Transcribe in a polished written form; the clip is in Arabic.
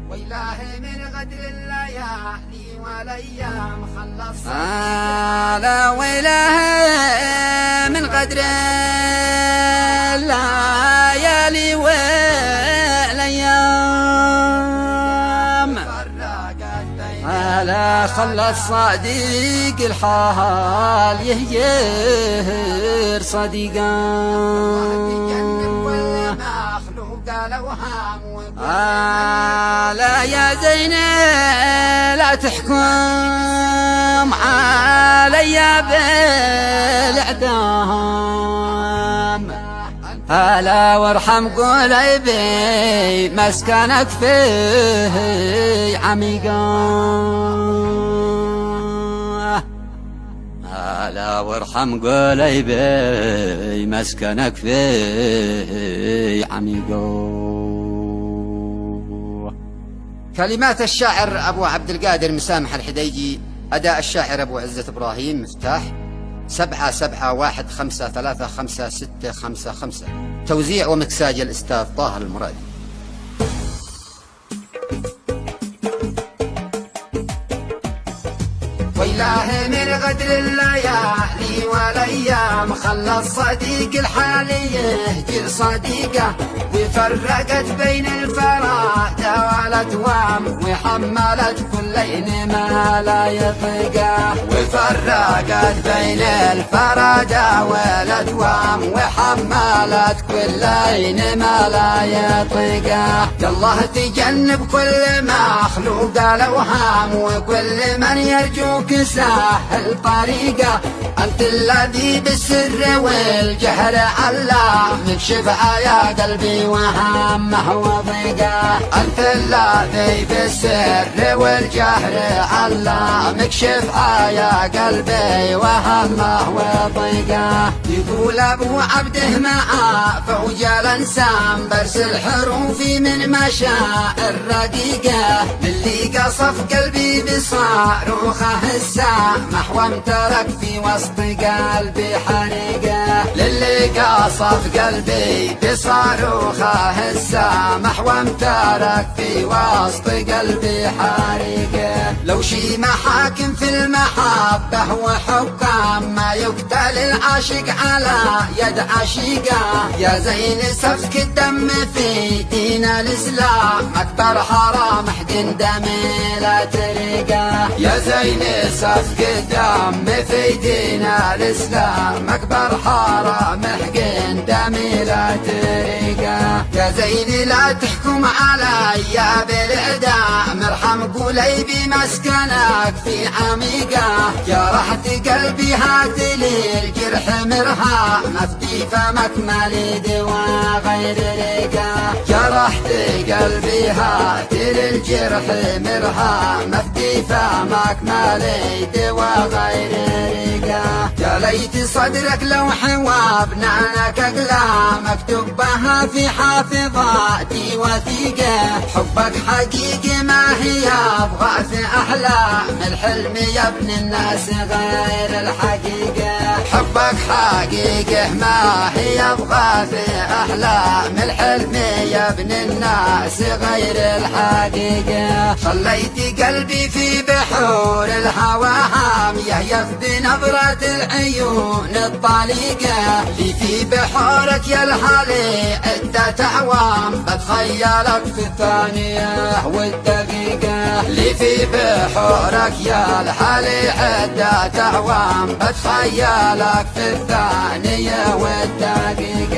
وإلهي من غدر الليالي والأيام خلص لا وإلهي من غدر الليالي والأيام لا خلى الصديق الحال يهجر صديقا لا يا زين لا تحكم علي بالإعدام هلا وارحم قلبي مسكنك فيه عميقا هلا وارحم قلبي مسكنك فيه عميقا. كلمات الشاعر أبو عبد القادر مسامح الحديجي، أداء الشاعر أبو عزة إبراهيم. مفتاح 7715355655. توزيع ومكساج الأستاذ طاهر المرادي. وإلهي من غدر الليالي والأيام خلى الصديق الحالي يهجر صديقه وفرقت بين الفرادة والأتوام وحملت كلين ما لا يطيقه وفرقت بين الفرادة والأتوام وحملت كلين ما لا يطيقه. الله تجنب كل مخلوق الأوهام وكل من يرجوك سهل طريقه أنت الذي بالسر والجهر علام مكشف يا قلبي وهمه وضيقه أنت الذي بالسر والجهر علام مكشف يا قلبي وهمه وضيقه. يقول أبو عبده مع فوج الأنسام برسل حروفي من مشاعر رقيقه للي قصف قلبي بصاروخه السامح وامترك في وسط قلبي حريقه للي قصف قلبي بصاروخه السامح وامترك في وسط قلبي حريقه. لو شي محاكم في المحبة وحكام ما يقتل العاشق على يد عشيقه يا زين سفك الدم في دين الإسلام أكبر حرام احقن دمي لا تريقه يا زين سفك الدم في دين الإسلام أكبر حرام احقن دمي لا تريقه يا زين لا تحكم علي بالإعدام ارحم قلبي مسكنك في عميقه يا راحة قلبي هات لي الجرح مرها مفدي فمك مالي دواء غير ريقه يا راحة قلبي هات لي الجرح مرها مفدي فمك مالي دواء غير ريقه يا ليت صدرك لوح وابنانك اقلام مكتوب بها في حافظاتي وثيقه حبك حقيقي ما هي ابغى في احلام الحلم يا ابن الناس غير الحقيقه حبك حقيقه ما هي ابغى في احلام الحلم يا ابن الناس غير الحقيقه. خليت قلبي في بحور الهوى هام يهيف بنظرة العيون الطليقه لي في بحورك يا الحالي عدة اعوام بتخيلك في الثانيه والدقيقه لي في بحورك يا الحالي عدة اعوام بتخيلك في الثانيه والدقيقه